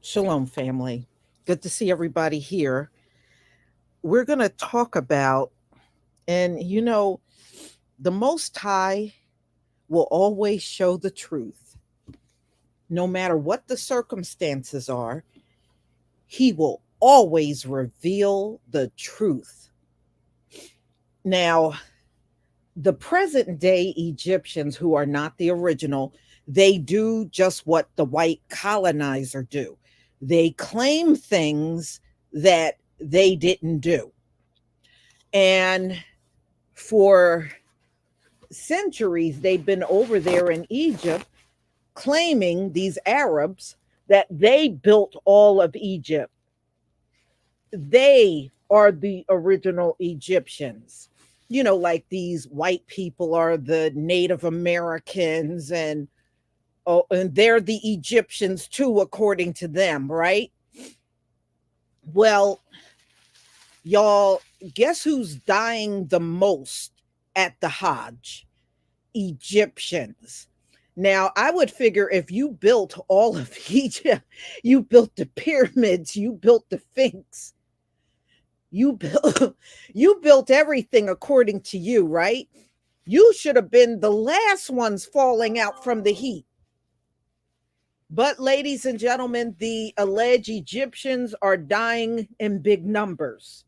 Shalom, family. Good to see everybody here. We're going to talk about, and the Most High will always show the truth. No matter what the circumstances are, He will always reveal the truth. Now, the present day Egyptians, who are not the original, they do just what the white colonizer do. They claim things that they didn't do. And for centuries, they've been over there in Egypt claiming, these Arabs, that they built all of Egypt. They are the original Egyptians. Like these white people are the Native Americans, and they're the Egyptians too, according to them, right? Well, y'all, guess who's dying the most at the Hajj? Egyptians. Now, I would figure if you built all of Egypt, you built the pyramids, you built the Sphinx, you built you built everything according to you, right? You should have been the last ones falling out from the heat. But, ladies and gentlemen, the alleged Egyptians are dying in big numbers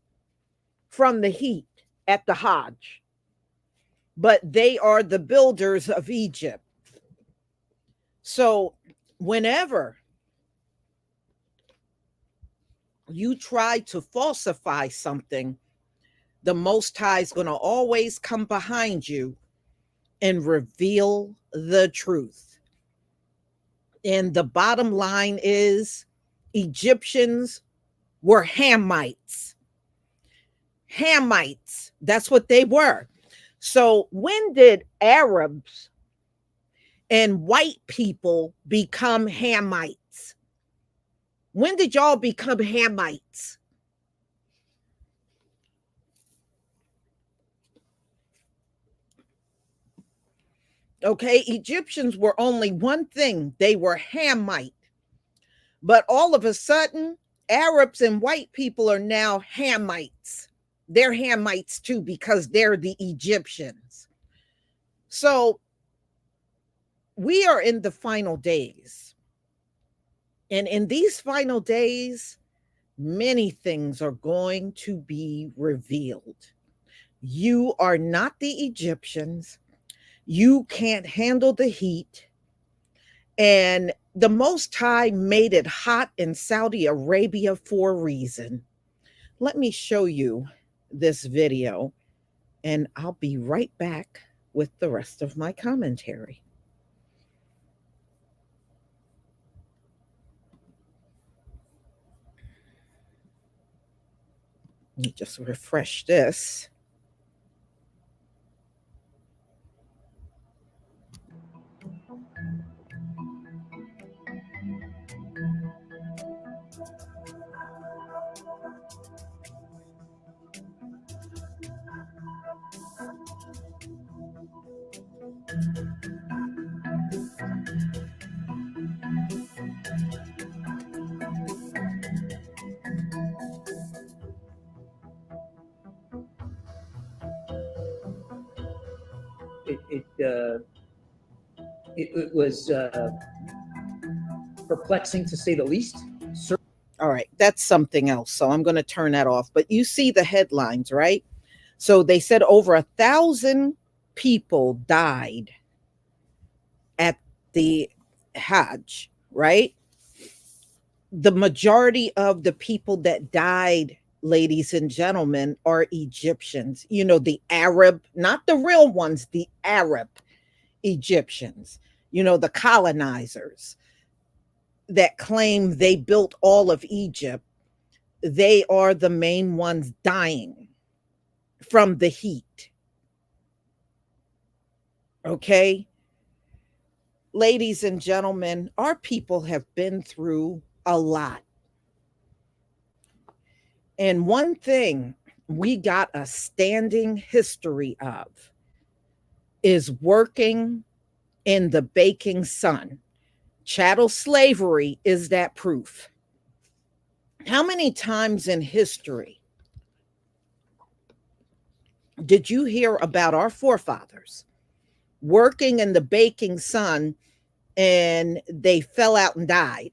from the heat at the Hajj. But they are the builders of Egypt. So, whenever you try to falsify something, the Most High is going to always come behind you and reveal the truth. And the bottom line is, Egyptians were Hamites. Hamites, that's what they were. So when did Arabs and white people become Hamites? When did y'all become Hamites? Okay, Egyptians were only one thing, they were Hamite. But all of a sudden, Arabs and white people are now Hamites. They're Hamites too because they're the Egyptians. So we are in the final days. And in these final days, many things are going to be revealed. You are not the Egyptians. You can't handle the heat. And the Most High made it hot in Saudi Arabia for a reason. Let me show you this video, and I'll be right back with the rest of my commentary. Let me just refresh this. It was perplexing to say the least. All right, that's something else. So I'm going to turn that off. But you see the headlines, right? So they said over 1,000 people died at the Hajj, right? The majority of the people that died, ladies and gentlemen, are Egyptians. You know, the Arab, not the real ones, the Arab Egyptians, you know, the colonizers that claim they built all of Egypt. They are the main ones dying from the heat. Okay. Ladies and gentlemen, our people have been through a lot. And one thing we got a standing history of is working in the baking sun. Chattel slavery is that proof. How many times in history did you hear about our forefathers working in the baking sun and they fell out and died?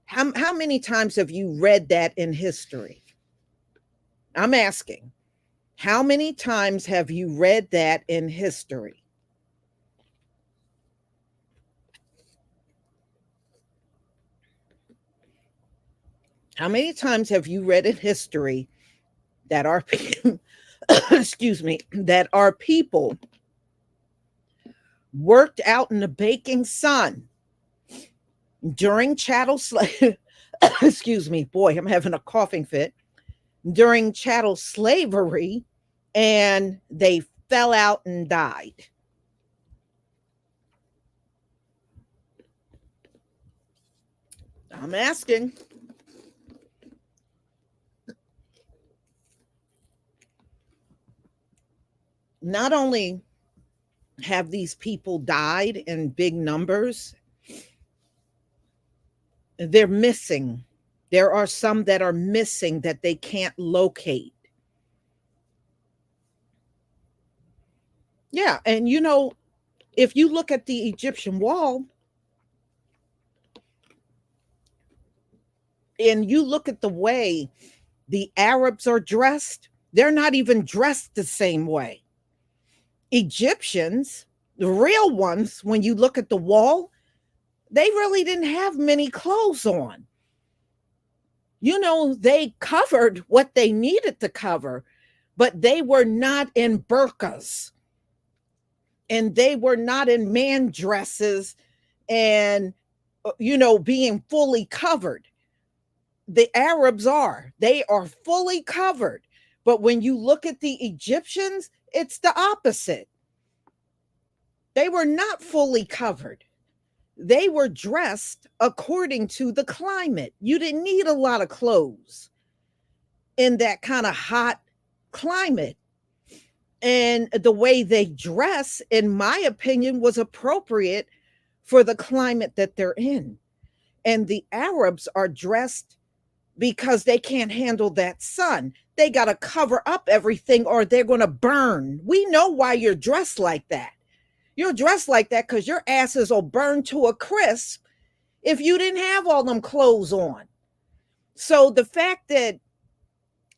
How many times have you read that in history? I'm asking, how many times have you read that in history? How many times have you read in history that our excuse me, that our people worked out in the baking sun during chattel slave excuse me, boy, I'm having a coughing fit, during chattel slavery, and they fell out and died? I'm asking. Not only have these people died in big numbers, they're missing. There are some that are missing that they can't locate. Yeah, and you know, if you look at the Egyptian wall and you look at the way the Arabs are dressed, they're not even dressed the same way. Egyptians, the real ones, when you look at the wall, they really didn't have many clothes on. You know, they covered what they needed to cover, but they were not in burqas and they were not in man dresses and, you know, being fully covered. The Arabs are. They are fully covered. But when you look at the Egyptians, it's the opposite. They were not fully covered. They were dressed according to the climate. You didn't need a lot of clothes in that kind of hot climate. And the way they dress, in my opinion, was appropriate for the climate that they're in. And the Arabs are dressed because they can't handle that sun. They got to cover up everything or they're going to burn. We know why you're dressed like that. You're dressed like that because your asses will burn to a crisp if you didn't have all them clothes on. So the fact that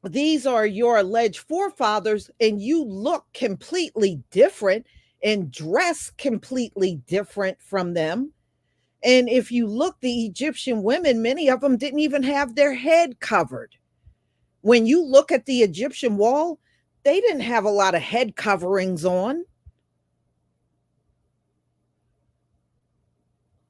these are your alleged forefathers and you look completely different and dress completely different from them. And if you look, the Egyptian women, many of them didn't even have their head covered. When you look at the Egyptian wall, they didn't have a lot of head coverings on.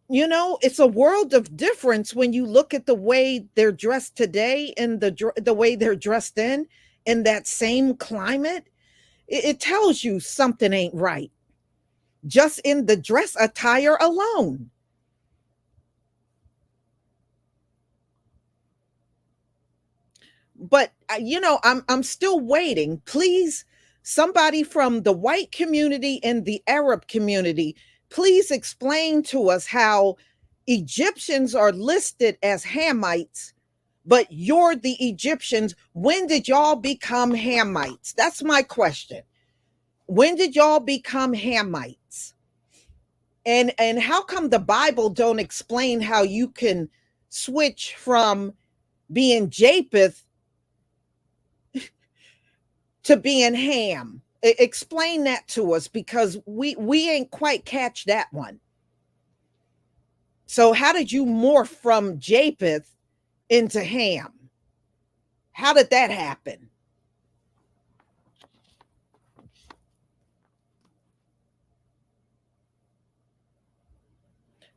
You know, it's a world of difference when you look at the way they're dressed today and the way they're dressed in that same climate. It tells you something ain't right just in the dress attire alone. But I'm still waiting. Please, somebody from the white community and the Arab community, please explain to us how Egyptians are listed as Hamites, but you're the Egyptians. When did y'all become Hamites? That's my question. When did y'all become Hamites? And how come the Bible don't explain how you can switch from being Japheth to being Ham? Explain that to us because we ain't quite catch that one. So how did you morph from Japheth into Ham? How did that happen?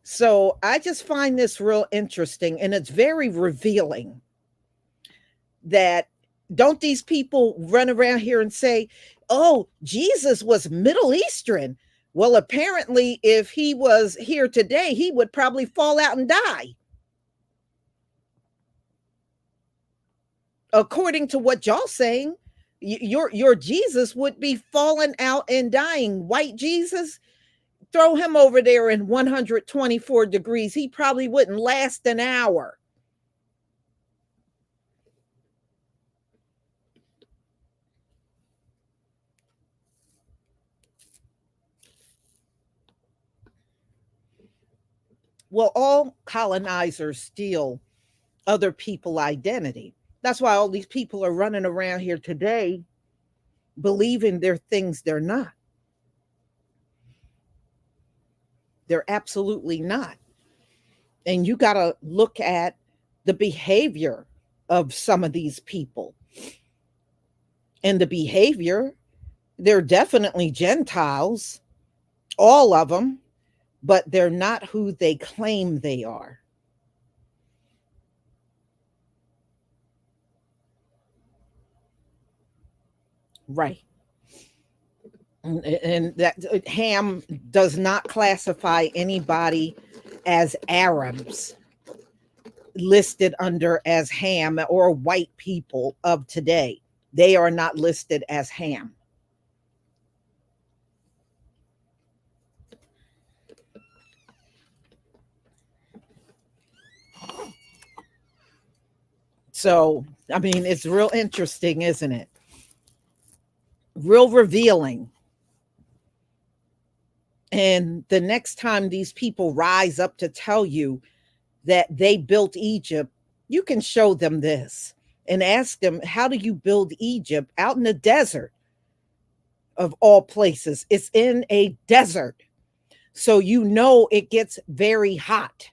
So I just find this real interesting and it's very revealing that don't these people run around here and say, oh, Jesus was Middle Eastern? Well, apparently, if he was here today, he would probably fall out and die. According to what y'all saying, your Jesus would be falling out and dying. White Jesus, throw him over there in 124 degrees. He probably wouldn't last an hour. Well, all colonizers steal other people identity. That's why all these people are running around here today believing they're things they're not. They're absolutely not. And you got to look at the behavior of some of these people. And the behavior, they're definitely Gentiles, all of them, but they're not who they claim they are. Right. And that Ham does not classify anybody as Arabs listed under as Ham or white people of today. They are not listed as Ham. So, I mean, it's real interesting, isn't it? Real revealing. And the next time these people rise up to tell you that they built Egypt, you can show them this and ask them, how do you build Egypt out in the desert of all places? It's in a desert. So you know it gets very hot.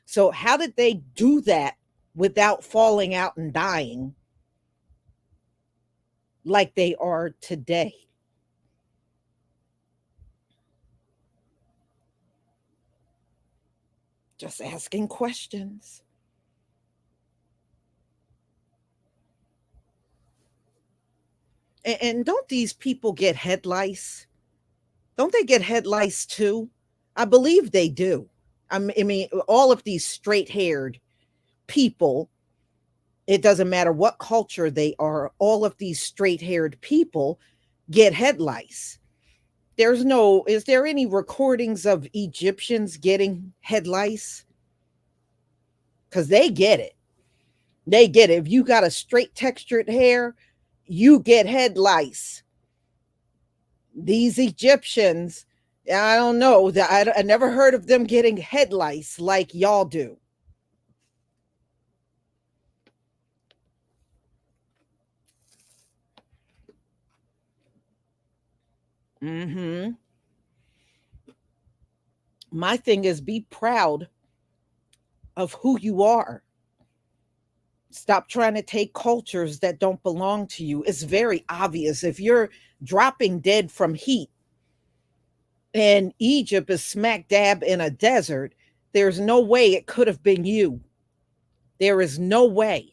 So how did they do that without falling out and dying like they are today? Just asking questions. And don't these people get head lice? Don't they get head lice too? I believe they do. I mean, all of these straight haired people, it doesn't matter what culture they are, all of these straight haired people get head lice. Is there any recordings of Egyptians getting head lice? Because they get it. They get it. If you got a straight textured hair, you get head lice. These Egyptians, I don't know. I never heard of them getting head lice like y'all do. Hmm. My thing is be proud of who you are. Stop trying to take cultures that don't belong to you. It's very obvious. If you're dropping dead from heat and Egypt is smack dab in a desert, there's no way it could have been you. There is no way.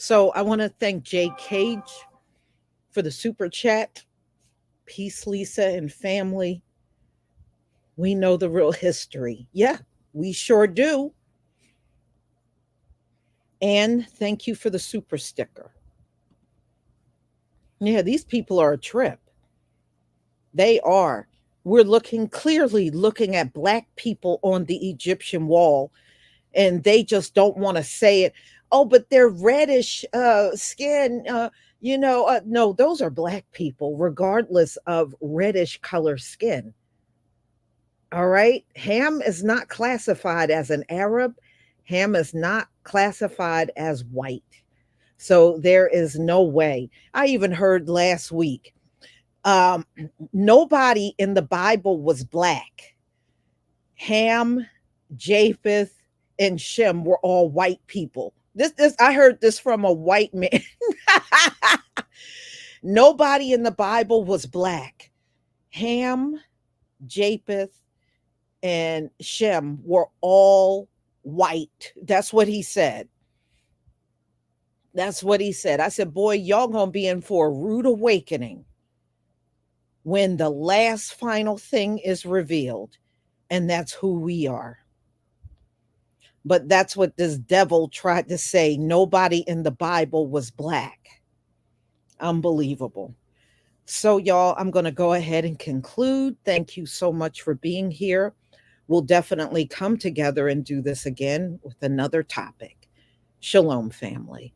So I want to thank Jay Cage for the super chat. Peace, Lisa and family. We know the real history. Yeah, we sure do. And thank you for the super sticker. Yeah, these people are a trip. They are. We're clearly looking at black people on the Egyptian wall, and they just don't want to say it. Oh, but they're reddish skin. No, those are black people, regardless of reddish color skin. All right. Ham is not classified as an Arab. Ham is not classified as white. So there is no way. I even heard last week, um, nobody in the Bible was black. Ham, Japheth, and Shem were all white people. This I heard this from a white man. Nobody in the Bible was black. Ham, Japheth, and Shem were all white. That's what he said. That's what he said. I said, boy, y'all gonna be in for a rude awakening when the last final thing is revealed, and that's who we are. But that's what this devil tried to say. Nobody in the Bible was black. Unbelievable. So, y'all, I'm going to go ahead and conclude. Thank you so much for being here. We'll definitely come together and do this again with another topic. Shalom, family.